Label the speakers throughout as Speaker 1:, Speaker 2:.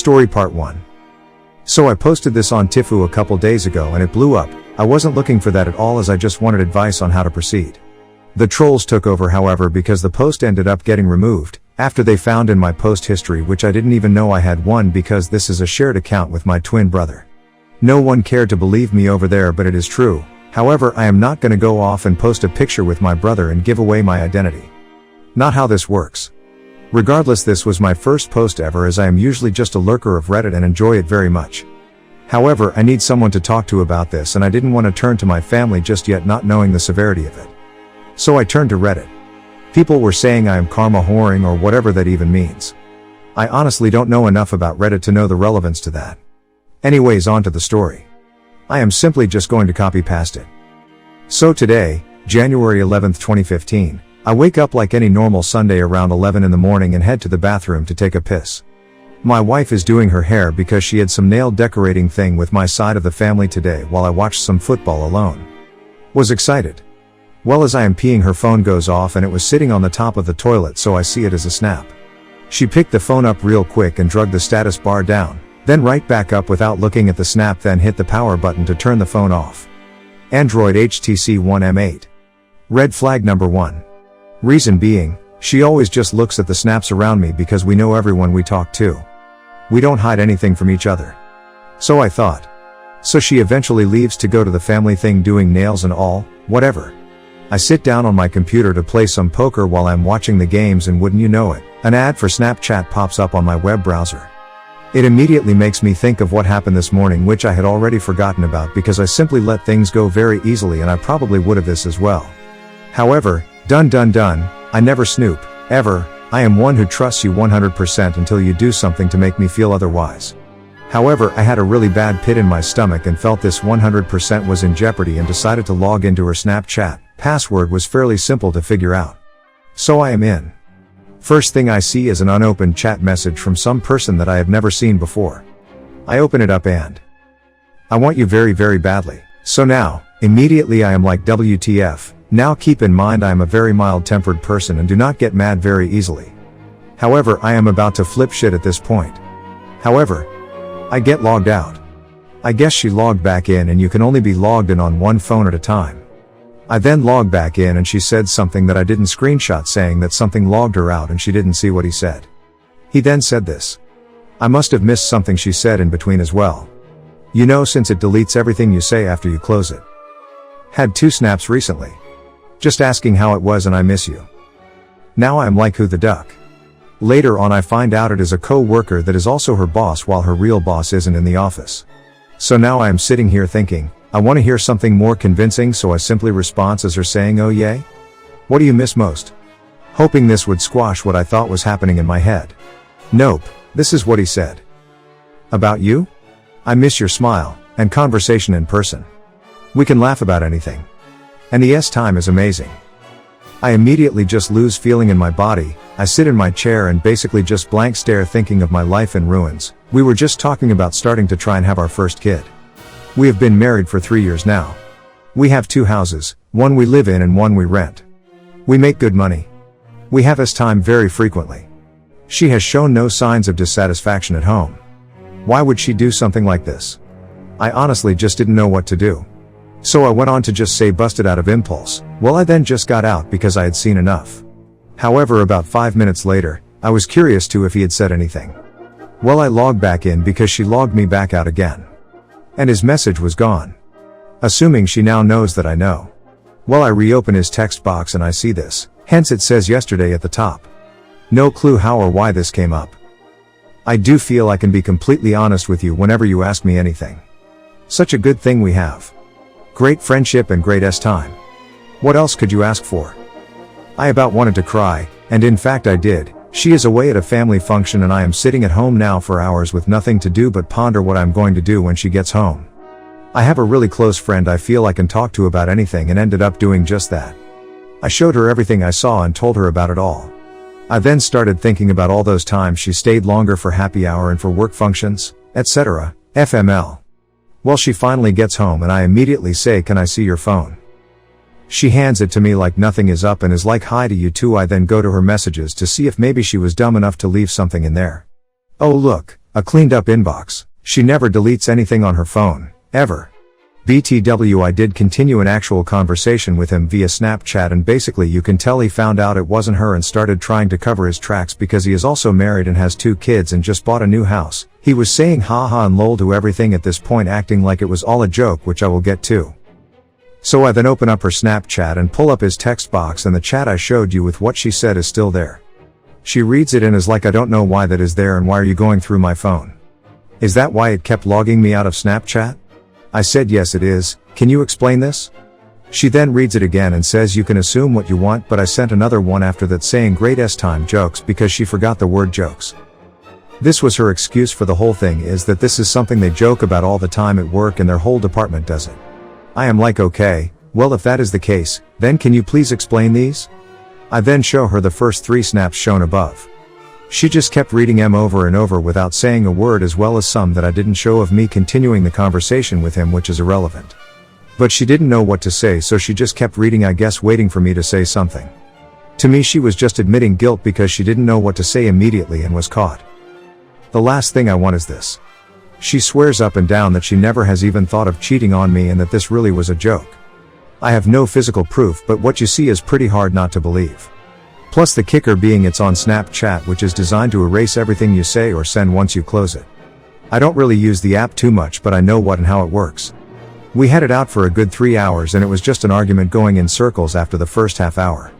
Speaker 1: Story Part 1. So I posted this on Tifu a couple days ago and it blew up. I wasn't looking for that at all, as I just wanted advice on how to proceed. The trolls took over, however, because the post ended up getting removed after they found in my post history, which I didn't even know I had one, because this is a shared account with my twin brother. No one cared to believe me over there, but it is true. However, I am not gonna go off and post a picture with my brother and give away my identity. Not how this works. Regardless, this was my first post ever, as I am usually just a lurker of Reddit and enjoy it very much. However, I need someone to talk to about this, and I didn't want to turn to my family just yet, not knowing the severity of it. So I turned to Reddit. People were saying I am karma whoring, or whatever that even means. I honestly don't know enough about Reddit to know the relevance to that. Anyways, on to the story. I am simply just going to copy past it. So today, January 11th, 2015, I wake up like any normal Sunday around 11 in the morning and head to the bathroom to take a piss. My wife is doing her hair because she had some nail decorating thing with my side of the family today while I watched some football alone. Was excited. Well, as I am peeing, her phone goes off and it was sitting on the top of the toilet, so I see it as a snap. She picked the phone up real quick and dragged the status bar down, then right back up without looking at the snap, then hit the power button to turn the phone off. Android HTC One M8. Red flag number 1. Reason being, she always just looks at the snaps around me because we know everyone we talk to. We don't hide anything from each other. So I thought. So she eventually leaves to go to the family thing, doing nails and all, whatever. I sit down on my computer to play some poker while I'm watching the games, and wouldn't you know it, an ad for Snapchat pops up on my web browser. It immediately makes me think of what happened this morning, which I had already forgotten about because I simply let things go very easily, and I probably would have this as well. However, done, I never snoop, ever. I am one who trusts you 100% until you do something to make me feel otherwise. However, I had a really bad pit in my stomach and felt this 100% was in jeopardy, and decided to log into her Snapchat. Password was fairly simple to figure out. So I am in. First thing I see is an unopened chat message from some person that I have never seen before. I open it up and I want you very, very badly. So now, immediately I am like, WTF. Now keep in mind I am a very mild-tempered person and do not get mad very easily. However, I am about to flip shit at this point. However, I get logged out. I guess she logged back in, and you can only be logged in on one phone at a time. I then logged back in and she said something that I didn't screenshot, saying that something logged her out and she didn't see what he said. He then said this. I must have missed something she said in between as well. You know, since it deletes everything you say after you close it. Had 2 snaps recently. Just asking how it was and I miss you. Now I am like, who the duck? Later on I find out it is a co-worker that is also her boss, while her real boss isn't in the office. So now I am sitting here thinking, I want to hear something more convincing, so I simply respond as her saying, oh yay? What do you miss most? Hoping this would squash what I thought was happening in my head. Nope, this is what he said. About you? I miss your smile and conversation in person. We can laugh about anything. And the time is amazing. I immediately just lose feeling in my body. I sit in my chair and basically just blank stare, thinking of my life in ruins. We were just talking about starting to try and have our first kid. We have been married for 3 years now. We have 2 houses, one we live in and one we rent. We make good money. We have time very frequently. She has shown no signs of dissatisfaction at home. Why would she do something like this? I honestly just didn't know what to do. So I went on to just say, busted out of impulse. Well, I then just got out because I had seen enough. However, about 5 minutes later, I was curious to if he had said anything. Well, I logged back in because she logged me back out again. And his message was gone. Assuming she now knows that I know. Well, I reopen his text box and I see this. Hence it says yesterday at the top. No clue how or why this came up. I do feel I can be completely honest with you whenever you ask me anything. Such a good thing we have. Great friendship and great time. What else could you ask for? I about wanted to cry, and in fact I did. She is away at a family function and I am sitting at home now for hours with nothing to do but ponder what I'm going to do when she gets home. I have a really close friend I feel I can talk to about anything, and ended up doing just that. I showed her everything I saw and told her about it all. I then started thinking about all those times she stayed longer for happy hour and for work functions, etc. FML. Well, she finally gets home and I immediately say, can I see your phone? She hands it to me like nothing is up and is like, hi to you too. I then go to her messages to see if maybe she was dumb enough to leave something in there. Oh look, A cleaned up inbox. She never deletes anything on her phone, ever. BTW, I did continue an actual conversation with him via Snapchat, and basically you can tell he found out it wasn't her and started trying to cover his tracks because he is also married and has 2 kids and just bought a new house. He was saying haha and lol to everything at this point, acting like it was all a joke, which I will get to. So I then open up her Snapchat and pull up his text box, and the chat I showed you with what she said is still there. She reads it and is like, I don't know why that is there and why are you going through my phone? Is that why it kept logging me out of Snapchat? I said yes it is, can you explain this? She then reads it again and says you can assume what you want, but I sent another one after that saying great S-time jokes because she forgot the word jokes. This was her excuse for the whole thing, is that this is something they joke about all the time at work and their whole department does it. I am like, okay, well if that is the case, then can you please explain these? I then show her the first 3 snaps shown above. She just kept reading them over and over without saying a word, as well as some that I didn't show of me continuing the conversation with him, which is irrelevant. But she didn't know what to say, so she just kept reading, I guess waiting for me to say something. To me she was just admitting guilt because she didn't know what to say immediately and was caught. The last thing I want is this. She swears up and down that she never has even thought of cheating on me and that this really was a joke. I have no physical proof, but what you see is pretty hard not to believe. Plus the kicker being it's on Snapchat, which is designed to erase everything you say or send once you close it. I don't really use the app too much, but I know what and how it works. We had it out for a good 3 hours and it was just an argument going in circles after the first half hour.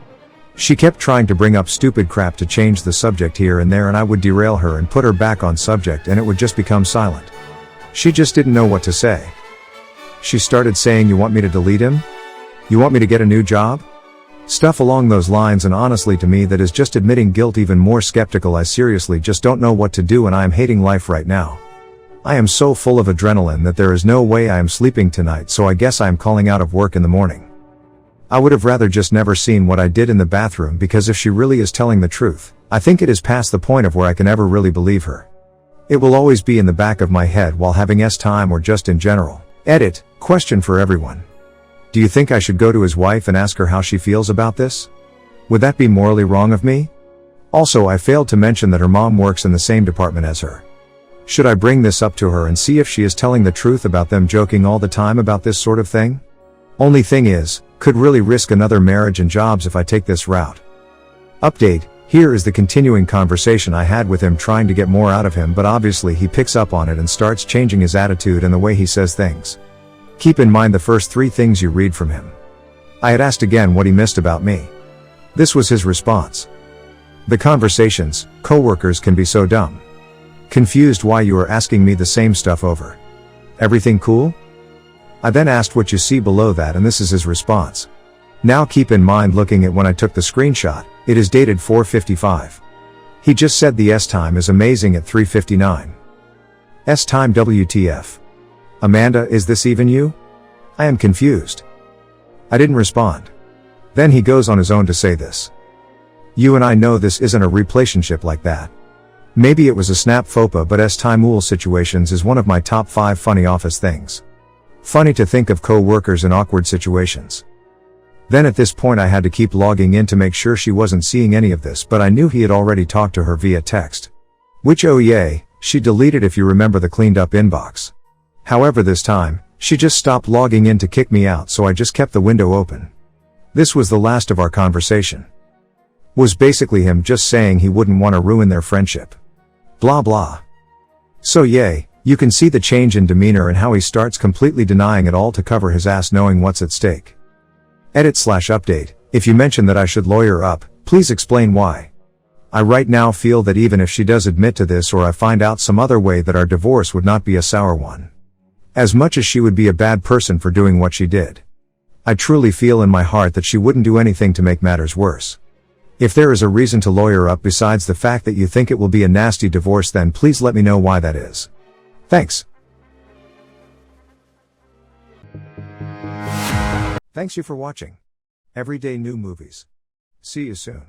Speaker 1: She kept trying to bring up stupid crap to change the subject here and there, and I would derail her and put her back on subject and it would just become silent. She just didn't know what to say. She started saying, you want me to delete him? You want me to get a new job? Stuff along those lines, and honestly to me that is just admitting guilt. Even more skeptical, I seriously just don't know what to do and I am hating life right now. I am so full of adrenaline that there is no way I am sleeping tonight, so I guess I am calling out of work in the morning. I would have rather just never seen what I did in the bathroom, because if she really is telling the truth, I think it is past the point of where I can ever really believe her. It will always be in the back of my head while having S-time or just in general. Edit, question for everyone. Do you think I should go to his wife and ask her how she feels about this? Would that be morally wrong of me? Also, I failed to mention that her mom works in the same department as her. Should I bring this up to her and see if she is telling the truth about them joking all the time about this sort of thing? Only thing is, could really risk another marriage and jobs if I take this route. Update, here is the continuing conversation I had with him, trying to get more out of him, but obviously he picks up on it and starts changing his attitude and the way he says things. Keep in mind the first 3 things you read from him. I had asked again what he missed about me. This was his response. The conversations, coworkers can be so dumb. Confused why you are asking me the same stuff over. Everything cool? I then asked what you see below that, and this is his response. Now keep in mind, looking at when I took the screenshot, it is dated 4:55. He just said the S-time is amazing at 3:59. S-time WTF. Amanda, is this even you? I am confused. I didn't respond. Then he goes on his own to say this. You and I know this isn't a relationship like that. Maybe it was a snap faux pas, but S-time situations is one of my top 5 funny office things. Funny to think of co-workers in awkward situations. Then at this point I had to keep logging in to make sure she wasn't seeing any of this, but I knew he had already talked to her via text. Which, oh yay, she deleted, if you remember the cleaned up inbox. However, this time, she just stopped logging in to kick me out, so I just kept the window open. This was the last of our conversation. Was basically him just saying he wouldn't want to ruin their friendship. Blah blah. So yay, you can see the change in demeanor and how he starts completely denying it all to cover his ass, knowing what's at stake. Edit/update, if you mention that I should lawyer up, please explain why. I right now feel that even if she does admit to this, or I find out some other way, that our divorce would not be a sour one. As much as she would be a bad person for doing what she did. I truly feel in my heart that she wouldn't do anything to make matters worse. If there is a reason to lawyer up besides the fact that you think it will be a nasty divorce, then please let me know why that is. Thanks. Thanks you for watching. Everyday new movies. See you soon.